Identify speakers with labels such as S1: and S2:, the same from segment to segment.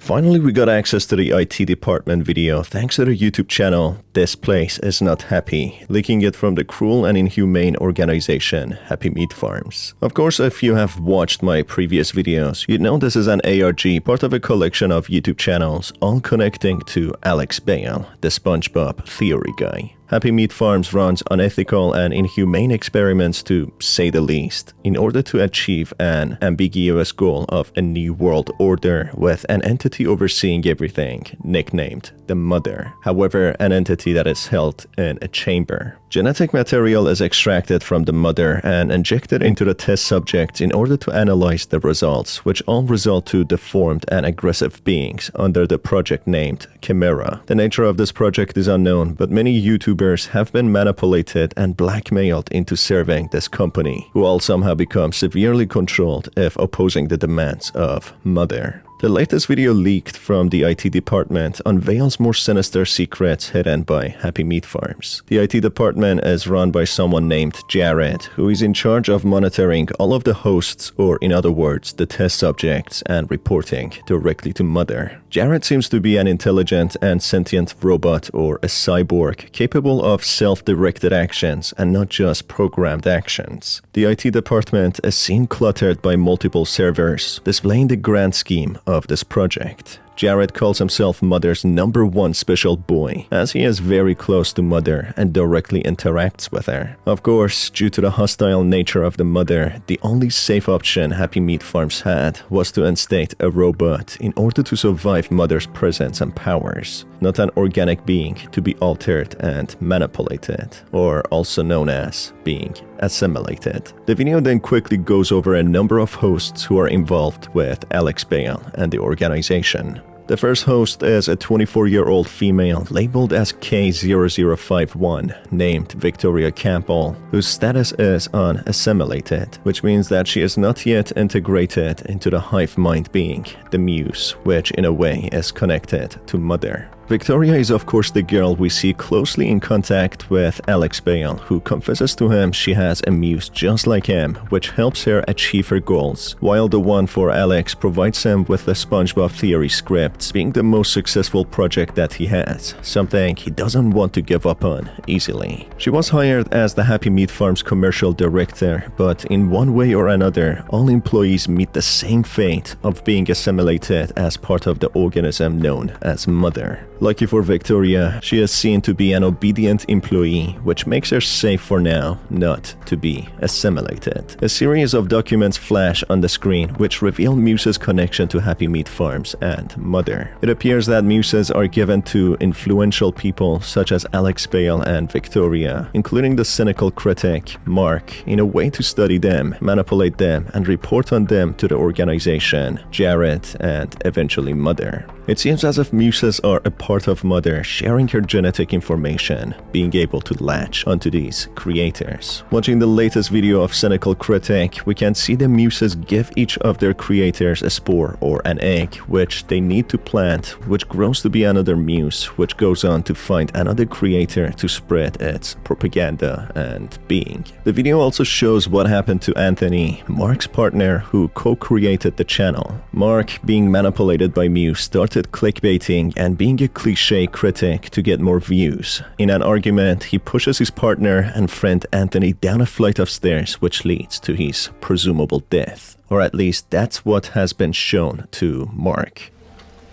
S1: Finally, we got access to the IT department video thanks to the YouTube channel This Place Is Not Happy, leaking it from the cruel and inhumane organization Happy Meat Farms. Of course, if you have watched my previous videos, you'd know this is an ARG, part of a collection of YouTube channels, all connecting to Alex Bale, the SpongeBob theory guy. Happy Meat Farms runs unethical and inhumane experiments, to say the least, in order to achieve an ambiguous goal of a new world order with an entity overseeing everything, nicknamed the Mother. However, an entity that is held in a chamber. Genetic material is extracted from the Mother and injected into the test subjects in order to analyze the results, which all result to deformed and aggressive beings under the project named Chimera. The nature of this project is unknown, but many YouTubers have been manipulated and blackmailed into serving this company, who all somehow become severely controlled if opposing the demands of Mother. The latest video leaked from the IT department unveils more sinister secrets hidden by Happy Meat Farms. The IT department is run by someone named Jared, who is in charge of monitoring all of the hosts, or in other words, the test subjects, and reporting directly to Mother. Jared seems to be an intelligent and sentient robot or a cyborg capable of self-directed actions and not just programmed actions. The IT department is seen cluttered by multiple servers, displaying the grand scheme of this project. Jared calls himself Mother's #1 special boy, as he is very close to Mother and directly interacts with her. Of course, due to the hostile nature of the Mother, the only safe option Happy Meat Farms had was to instate a robot in order to survive Mother's presence and powers, not an organic being to be altered and manipulated, or also known as being assimilated. The video then quickly goes over a number of hosts who are involved with Alex Bale and the organization. The first host is a 24-year-old female labeled as K0051, named Victoria Campbell, whose status is unassimilated, which means that she is not yet integrated into the hive mind being, the Muse, which in a way is connected to Mother. Victoria is of course the girl we see closely in contact with Alex Bale, who confesses to him she has a muse just like him, which helps her achieve her goals, while the one for Alex provides him with the SpongeBob theory scripts, being the most successful project that he has, something he doesn't want to give up on easily. She was hired as the Happy Meat Farms commercial director, but in one way or another, all employees meet the same fate of being assimilated as part of the organism known as Mother. Lucky for Victoria, she is seen to be an obedient employee, which makes her safe for now not to be assimilated. A series of documents flash on the screen which reveal Muse's connection to Happy Meat Farms and Mother. It appears that Muses are given to influential people such as Alex Bale and Victoria, including the cynical critic, Mark, in a way to study them, manipulate them, and report on them to the organization, Jared, and eventually Mother. It seems as if Muses are a part of Mother, sharing her genetic information, being able to latch onto these creators. Watching the latest video of Cynical Critic, we can see the Muses give each of their creators a spore or an egg, which they need to plant, which grows to be another Muse, which goes on to find another creator to spread its propaganda and being. The video also shows what happened to Anthony, Mark's partner, who co-created the channel. Mark, being manipulated by Muse, started clickbaiting and being a cliche critic to get more views. In an argument, he pushes his partner and friend Anthony down a flight of stairs, which leads to his presumable death. Or at least that's what has been shown to Mark.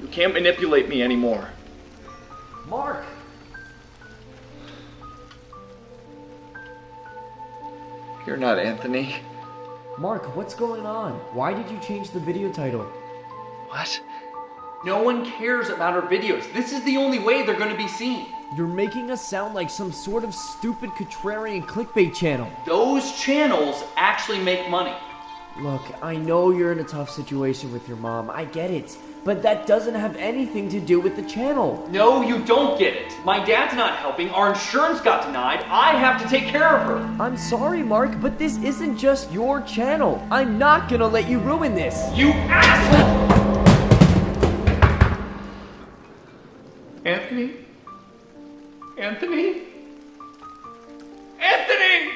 S2: You can't manipulate me anymore.
S3: Mark!
S2: You're not Anthony.
S3: Mark, what's going on? Why did you change the video title?
S2: What? No one cares about our videos. This is the only way they're going to be seen.
S3: You're making us sound like some sort of stupid contrarian clickbait channel.
S2: Those channels actually make money.
S3: Look, I know you're in a tough situation with your mom. I get it. But that doesn't have anything to do with the channel.
S2: No, you don't get it. My dad's not helping. Our insurance got denied. I have to take care of her.
S3: I'm sorry, Mark, but this isn't just your channel. I'm not gonna let you ruin this.
S2: You asshole! Anthony? Anthony? Anthony!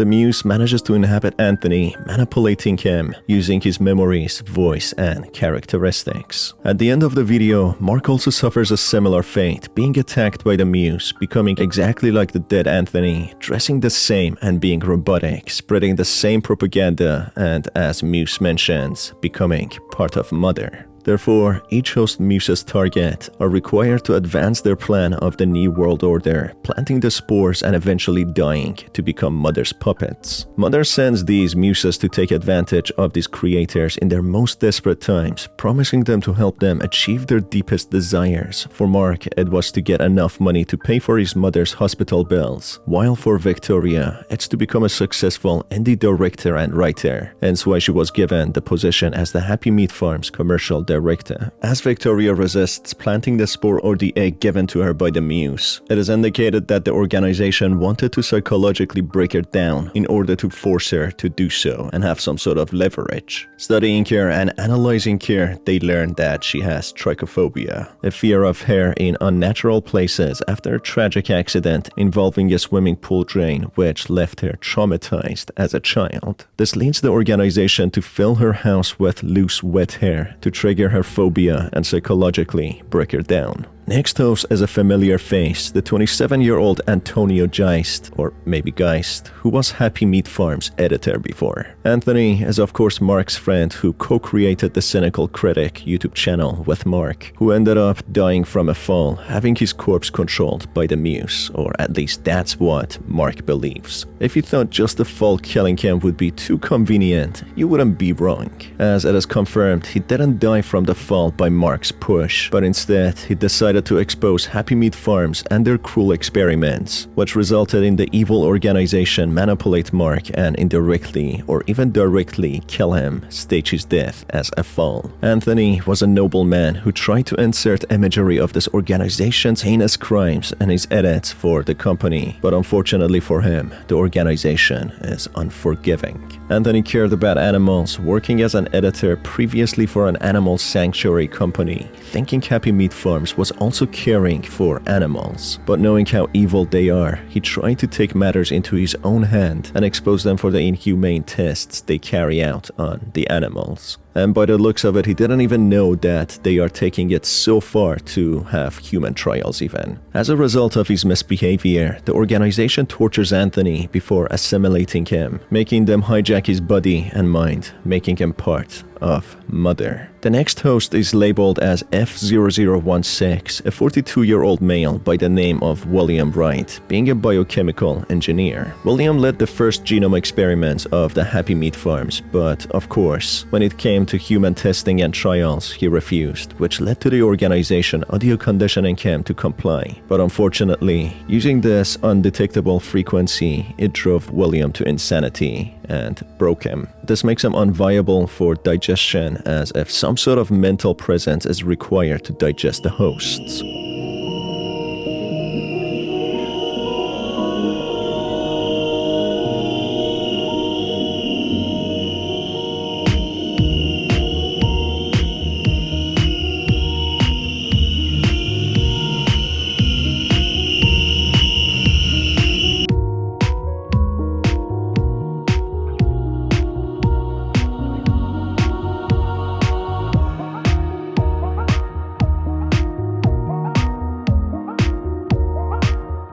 S1: the Muse manages to inhabit Anthony, manipulating him using his memories, voice, and characteristics. At the end of the video, Mark also suffers a similar fate, being attacked by the Muse, becoming exactly like the dead Anthony, dressing the same and being robotic, spreading the same propaganda, and as Muse mentions, becoming part of Mother. Therefore, each host Muse's target are required to advance their plan of the New World Order, planting the spores and eventually dying to become Mother's puppets. Mother sends these Muses to take advantage of these creators in their most desperate times, promising them to help them achieve their deepest desires. For Mark, it was to get enough money to pay for his mother's hospital bills, while for Victoria, it's to become a successful indie director and writer, hence why she was given the position as the Happy Meat Farms commercial director. As Victoria resists planting the spore or the egg given to her by the Muse, it is indicated that the organization wanted to psychologically break her down in order to force her to do so and have some sort of leverage. Studying her and analyzing her, they learned that she has trichophobia, a fear of hair in unnatural places after a tragic accident involving a swimming pool drain which left her traumatized as a child. This leads the organization to fill her house with loose wet hair to trigger her phobia and psychologically break her down. Next host is a familiar face, the 27-year-old Antonio Geist, or maybe Geist, who was Happy Meat Farms editor before. Anthony is of course Mark's friend who co-created the Cynical Critic YouTube channel with Mark, who ended up dying from a fall, having his corpse controlled by the Muse, or at least that's what Mark believes. If you thought just a fall killing him would be too convenient, you wouldn't be wrong, as it is confirmed he didn't die from the fall by Mark's push, but instead he decided to expose Happy Meat Farms and their cruel experiments, which resulted in the evil organization manipulate Mark and indirectly or even directly kill him, stage his death as a fall. Anthony was a noble man who tried to insert imagery of this organization's heinous crimes in his edits for the company, but unfortunately for him, the organization is unforgiving. Anthony cared about animals, working as an editor previously for an animal sanctuary company, thinking Happy Meat Farms was also caring for animals. But knowing how evil they are, he tried to take matters into his own hand and expose them for the inhumane tests they carry out on the animals. And by the looks of it, he didn't even know that they are taking it so far to have human trials even. As a result of his misbehavior, the organization tortures Anthony before assimilating him, making them hijack his body and mind, making him part of Mother. The next host is labeled as F0016, a 42-year-old male by the name of William Wright, being a biochemical engineer. William led the first genome experiments of the Happy Meat Farms, but of course, when it came to human testing and trials, he refused, which led to the organization audio conditioning him to comply. But unfortunately, using this undetectable frequency, it drove William to insanity and broke him. This makes him unviable for digestion, as if some sort of mental presence is required to digest the hosts.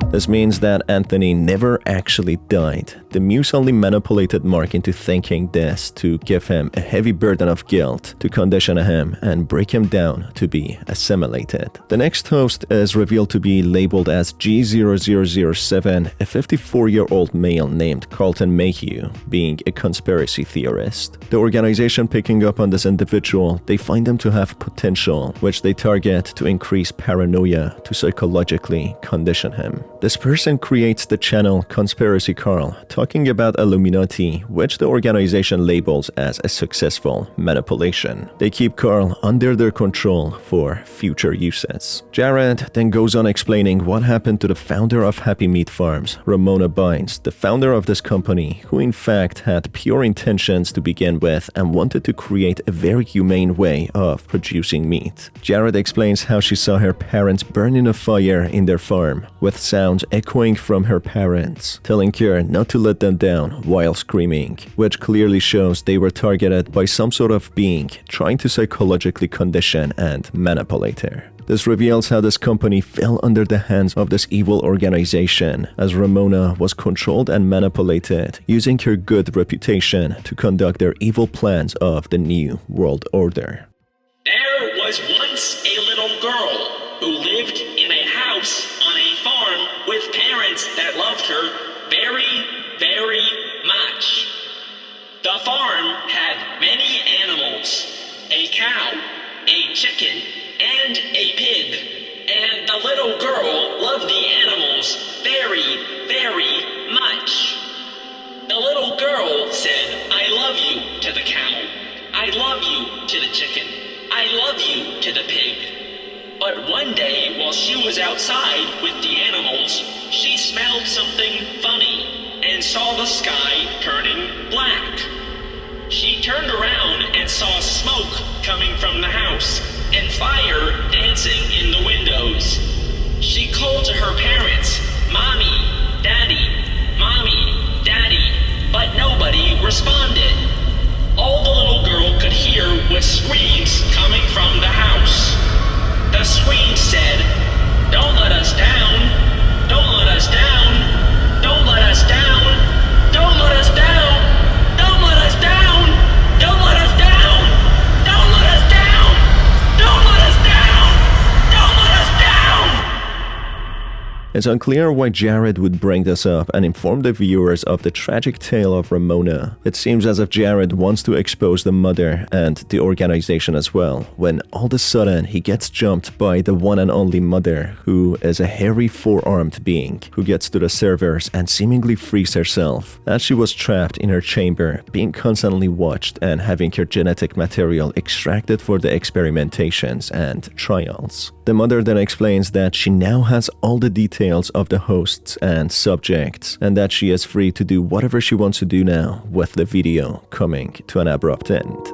S1: This means that Anthony never actually died. The Muse only manipulated Mark into thinking this to give him a heavy burden of guilt, to condition him and break him down to be assimilated. The next host is revealed to be labeled as G0007, a 54-year-old male named Carlton Mayhew, being a conspiracy theorist. The organization picking up on this individual, they find him to have potential, which they target to increase paranoia to psychologically condition him. This person creates the channel Conspiracy Carl, talking about Illuminati, which the organization labels as a successful manipulation. They keep Carl under their control for future uses. Jared then goes on explaining what happened to the founder of Happy Meat Farms, Ramona Bynes, the founder of this company, who in fact had pure intentions to begin with and wanted to create a very humane way of producing meat. Jared explains how she saw her parents burn in a fire in their farm, with sounds echoing from her parents, telling her not to let them down while screaming, which clearly shows they were targeted by some sort of being trying to psychologically condition and manipulate her. This reveals how this company fell under the hands of this evil organization, as Ramona was controlled and manipulated using her good reputation to conduct their evil plans of the New World Order.
S4: There was once a little girl who lived in a house on a farm with parents that loved her very, very much. The farm had many animals, a cow, a chicken, and a pig, and the little girl loved the animals very, very much. The little girl said, "I love you" to the cow, "I love you" to the chicken, "I love you" to the pig. But one day, while she was outside with the animals, she smelled something funny and saw the sky turning black. She turned around and saw smoke coming from the house and fire dancing in the windows. She called to her parents, "Mommy, Daddy, Mommy, Daddy," but nobody responded. All the little girl could hear was screams coming from the house. The screams said, "Don't let us down, don't let us down, don't let us down, don't let us down, don't let us down, don't let us down, don't let us down, don't let us down, don't let us down."
S1: It's unclear why Jared would bring this up and inform the viewers of the tragic tale of Ramona. It seems as if Jared wants to expose the mother and the organization as well, when all of a sudden he gets jumped by the one and only mother, who is a hairy four-armed being who gets to the servers and seemingly frees herself, as she was trapped in her chamber, being constantly watched and having her genetic material extracted for the experimentations and trials. The mother then explains that she now has all the details of the hosts and subjects, and that she is free to do whatever she wants to do now, with the video coming to an abrupt end.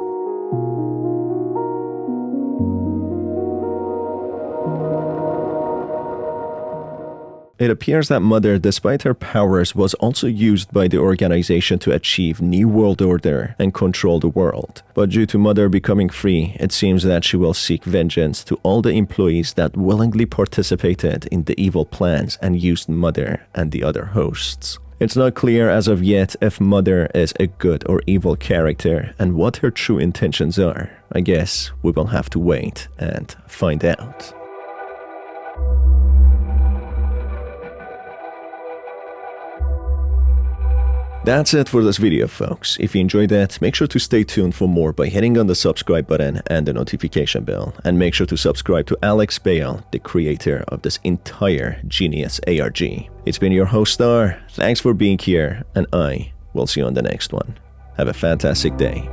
S1: It appears that Mother, despite her powers, was also used by the organization to achieve New World Order and control the world. But due to Mother becoming free, it seems that she will seek vengeance to all the employees that willingly participated in the evil plans and used Mother and the other hosts. It's not clear as of yet if Mother is a good or evil character and what her true intentions are. I guess we will have to wait and find out. That's it for this video, folks. If you enjoyed that, make sure to stay tuned for more by hitting on the subscribe button and the notification bell. And make sure to subscribe to Alex Bale, the creator of this entire genius ARG. It's been your host Star. Thanks for being here, and I will see you on the next one. Have a fantastic day.